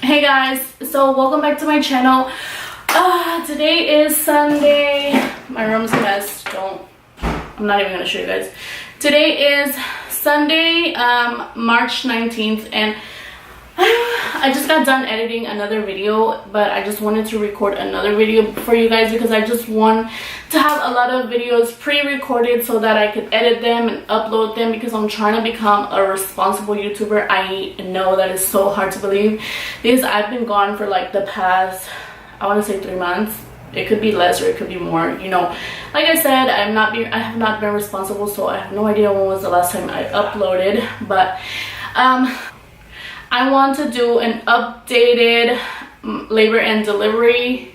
Hey guys, so welcome back to my channel. Today is Sunday. My room's a mess. I'm not even gonna show you guys. Today is Sunday, March 19th, and I just got done editing another video, but I just wanted to record another video for you guys because I just want to have a lot of videos pre-recorded so that I could edit them and upload them, because I'm trying to become a responsible YouTuber. I know that is so hard to believe because I've been gone for like the past, I want to say 3 months. It could be less or it could be more, you know. Like I said, I have not been responsible, so I have no idea when was the last time I uploaded. But I want to do an updated labor and delivery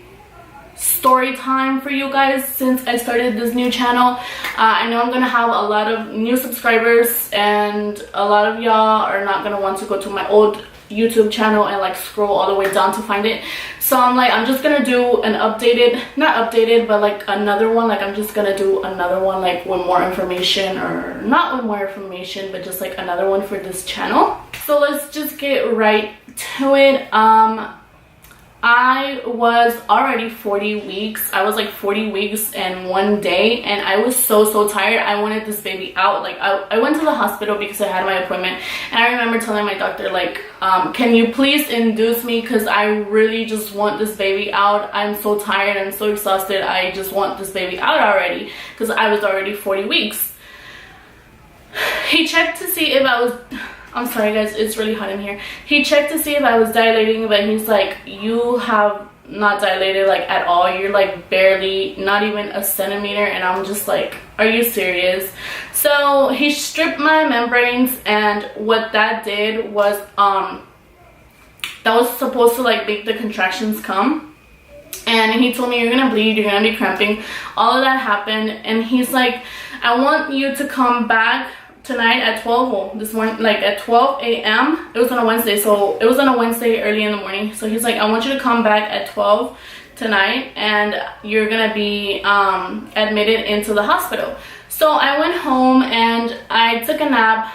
story time for you guys since I started this new channel. I know I'm gonna have a lot of new subscribers, and a lot of y'all are not gonna want to go to my old YouTube channel and like scroll all the way down to find it. So I'm just gonna do an updated, not updated, but like another one. Like I'm just gonna do another one like with more information, or not with more information, but just like another one for this channel. So let's just get right to it. I was already 40 weeks. I was like 40 weeks and 1 day, and I was so tired. I wanted this baby out. Like I went to the hospital because I had my appointment, and I remember telling my doctor like, can you please induce me, because I really just want this baby out. I'm so tired, I'm so exhausted. I just want this baby out already, because I was already 40 weeks. He checked to see if I was, I'm sorry guys, it's really hot in here. He checked to see if I was dilating, but he's like, you have not dilated like at all. You're like barely, not even a centimeter. And I'm just like, are you serious? So he stripped my membranes, and what that did was that was supposed to like make the contractions come. And he told me, you're gonna bleed, you're gonna be cramping. All of that happened, and he's like, I want you to come back tonight at 12, well, this morning, like at 12 a.m. It was on a Wednesday, so it was on a Wednesday early in the morning. So he's like, I want you to come back at 12 tonight, and you're gonna be admitted into the hospital. So I went home and I took a nap.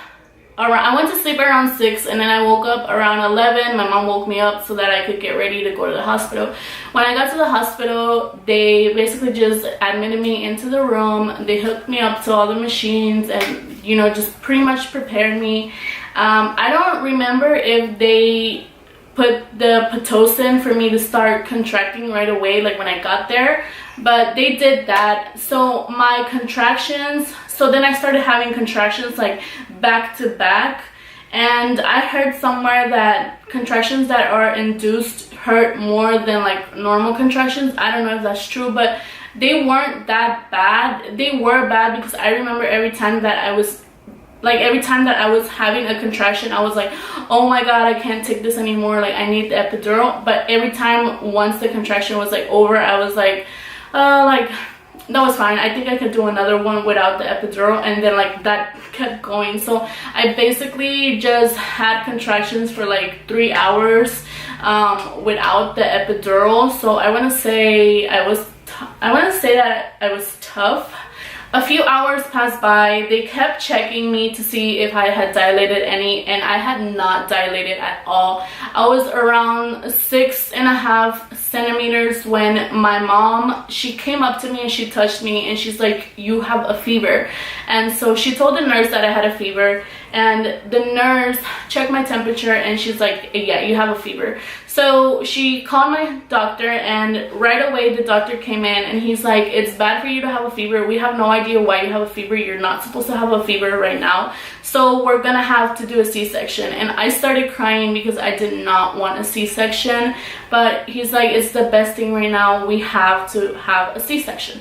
I went to sleep around 6, and then I woke up around 11. My mom woke me up so that I could get ready to go to the hospital. When I got to the hospital, they basically just admitted me into the room. They hooked me up to all the machines and, you know, just pretty much prepared me. I don't remember if they put the Pitocin for me to start contracting right away, like when I got there, but they did that. So my contractions, so then I started having contractions like back to back, and I heard somewhere that contractions that are induced hurt more than like normal contractions. I don't know if that's true, but they weren't that bad. They were bad because I remember every time that I was having a contraction, I was like, oh my god, I can't take this anymore, like I need the epidural. But every time, once the contraction was like over, I was like that was fine. I think I could do another one without the epidural, and then like that kept going. So I basically just had contractions for like 3 hours without the epidural. So I want to say that I was tough. A few hours passed by. They kept checking me to see if I had dilated any, and I had not dilated at all. I was around 6.5 centimeters when my mom, she came up to me and she touched me, and she's like, you have a fever. And so she told the nurse that I had a fever, and the nurse checked my temperature, and she's like, yeah, you have a fever. So she called my doctor, and right away the doctor came in, and he's like, it's bad for you to have a fever. We have no idea why you have a fever. You're not supposed to have a fever right now. So we're gonna have to do a C-section. And I started crying because I did not want a C-section. But he's like, it's the best thing right now. We have to have a C-section.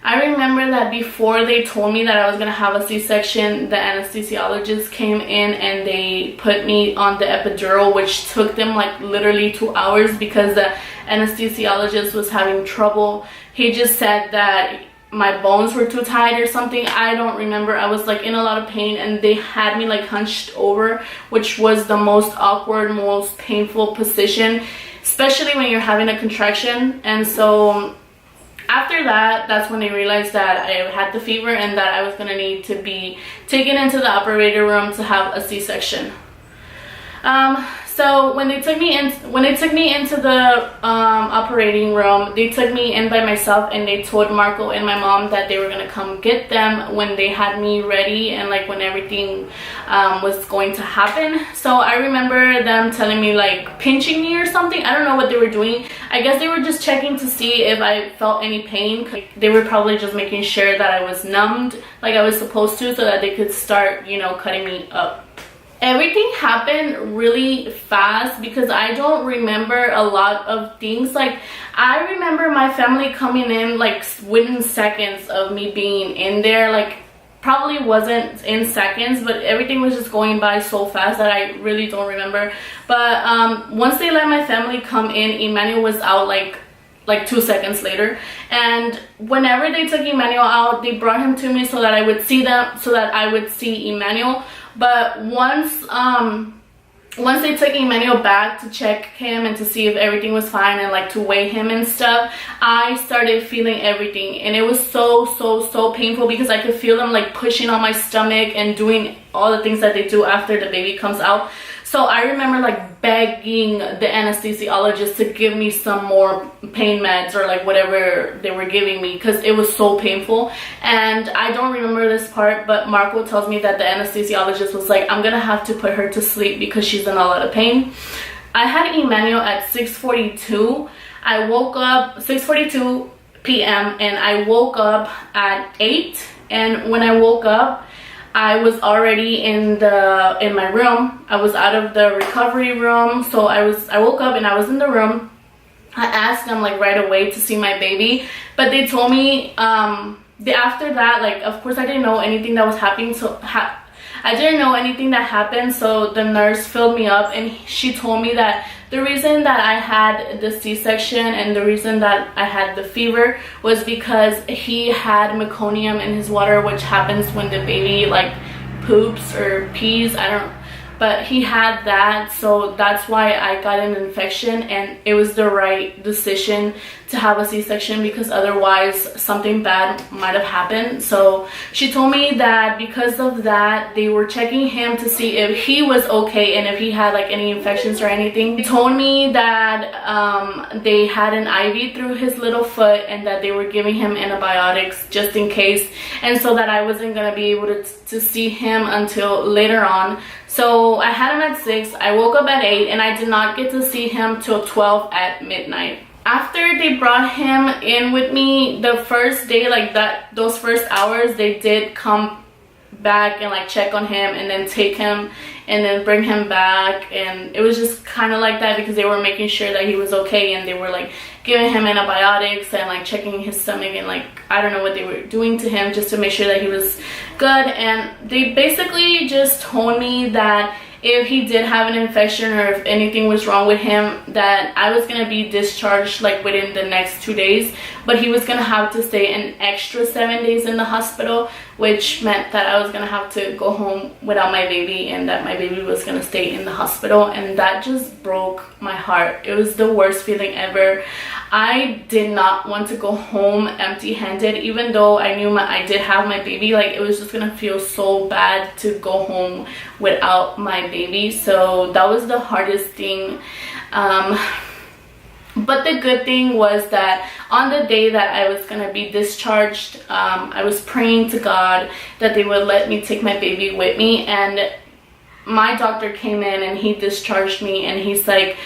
I remember that before they told me that I was going to have a C-section, the anesthesiologist came in and they put me on the epidural, which took them like literally 2 hours because the anesthesiologist was having trouble. He just said that my bones were too tight or something. I don't remember. I was like in a lot of pain, and they had me like hunched over, which was the most awkward, most painful position, especially when you're having a contraction. And so after that, that's when they realized that I had the fever and that I was gonna need to be taken into the operating room to have a C-section. So when they took me into the operating room, they took me in by myself, and they told Marco and my mom that they were gonna come get them when they had me ready, and like when everything was going to happen. So I remember them telling me, like, pinching me or something. I don't know what they were doing. I guess they were just checking to see if I felt any pain. They were probably just making sure that I was numbed like I was supposed to, so that they could start, you know, cutting me up. Everything happened really fast because I don't remember a lot of things. Like, I remember my family coming in like within seconds of me being in there. Like, probably wasn't in seconds, but everything was just going by so fast that I really don't remember. But once they let my family come in, Emmanuel was out like 2 seconds later. And whenever they took Emmanuel out, they brought him to me so that I would see them, so that I would see Emmanuel. But once they took Emmanuel back to check him and to see if everything was fine and like to weigh him and stuff, I started feeling everything, and it was so painful because I could feel them like pushing on my stomach and doing all the things that they do after the baby comes out. So I remember like begging the anesthesiologist to give me some more pain meds or like whatever they were giving me, because it was so painful. And I don't remember this part, but Marco tells me that the anesthesiologist was like, I'm gonna have to put her to sleep because she's in a lot of pain. I had Emmanuel at 6:42. I woke up 6:42 p.m. and I woke up at 8, and when I woke up, I was already in my room. I was out of the recovery room, so I woke up and I was in the room. I asked them like right away to see my baby, but they told me after that, like, of course I didn't know anything that was happening, I didn't know anything that happened. So the nurse filled me up, and she told me that the reason that I had the C-section and the reason that I had the fever was because he had meconium in his water, which happens when the baby like poops or pees, I don't know. But he had that, so that's why I got an infection, and it was the right decision to have a C-section because otherwise something bad might have happened. So she told me that because of that, they were checking him to see if he was okay and if he had like any infections or anything. They told me that they had an IV through his little foot and that they were giving him antibiotics just in case, and so that I wasn't gonna be able to see him until later on. So I had him at 6, I woke up at 8, and I did not get to see him till 12 at midnight. After they brought him in with me the first day, like those first hours, they did come back and like check on him and then take him and then bring him back, and it was just kind of like that because they were making sure that he was okay, and they were like giving him antibiotics and like checking his stomach, and like I don't know what they were doing to him just to make sure that he was good. And they basically just told me that if he did have an infection or if anything was wrong with him, that I was gonna be discharged like within the next 2 days, but he was gonna have to stay an extra 7 days in the hospital, which meant that I was gonna have to go home without my baby, and that my baby was gonna stay in the hospital. And that just broke my heart. It was the worst feeling ever. I did not want to go home empty-handed, even though I knew I did have my baby. Like, it was just gonna feel so bad to go home without my baby. So that was the hardest thing. But the good thing was that on the day that I was gonna be discharged, I was praying to God that they would let me take my baby with me, and my doctor came in and he discharged me, and he's like,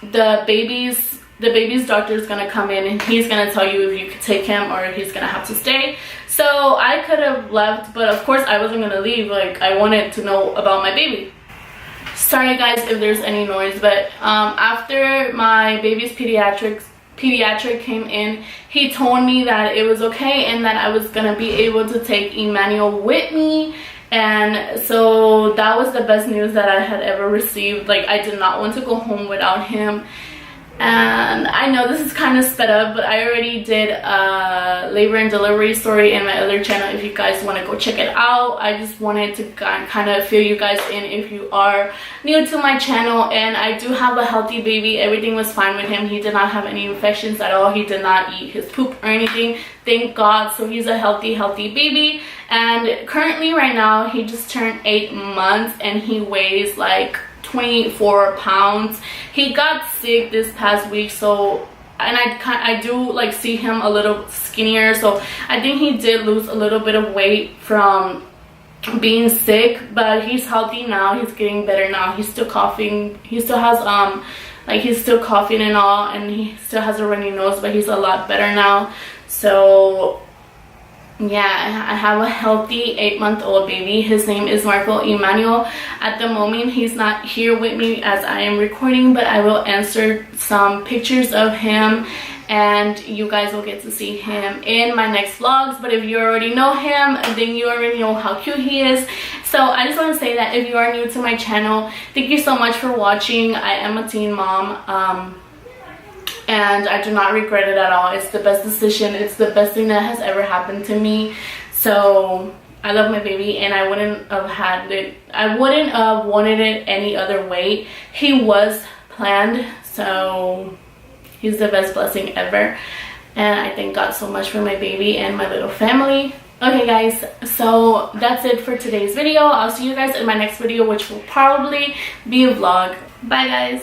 the baby's doctor is gonna come in and he's gonna tell you if you could take him or he's gonna have to stay. So I could have left, but of course I wasn't gonna leave. Like, I wanted to know about my baby. Sorry guys if there's any noise, but after my baby's pediatric came in, he told me that it was okay and that I was gonna be able to take Emmanuel with me. And so that was the best news that I had ever received. Like, I did not want to go home without him. And I know this is kind of sped up, but I already did a labor and delivery story in my other channel if you guys want to go check it out. I just wanted to kind of fill you guys in if you are new to my channel. And I do have a healthy baby. Everything was fine with him. He did not have any infections at all. He did not eat his poop or anything, thank God. So he's a healthy baby. And currently right now he just turned 8 months and he weighs like 24 pounds. He got sick this past week, so, and I do like see him a little skinnier, so I think he did lose a little bit of weight from being sick, but he's healthy now. He's getting better now. He's still coughing. He still has like he's still coughing and all, and he still has a runny nose, but he's a lot better now. So yeah, I have a healthy 8-month-old baby. His name is Marco Emmanuel. At the moment, he's not here with me as I am recording, but I will answer some pictures of him and you guys will get to see him in my next vlogs. But if you already know him, then you already know how cute he is. So I just want to say that if you are new to my channel, thank you so much for watching. I am a teen mom, and I do not regret it at all. It's the best decision. It's the best thing that has ever happened to me. So I love my baby, and I wouldn't have had it, I wouldn't have wanted it any other way. He was planned, so he's the best blessing ever, and I thank God so much for my baby and my little family. Okay guys, so that's it for today's video. I'll see you guys in my next video, which will probably be a vlog. Bye guys.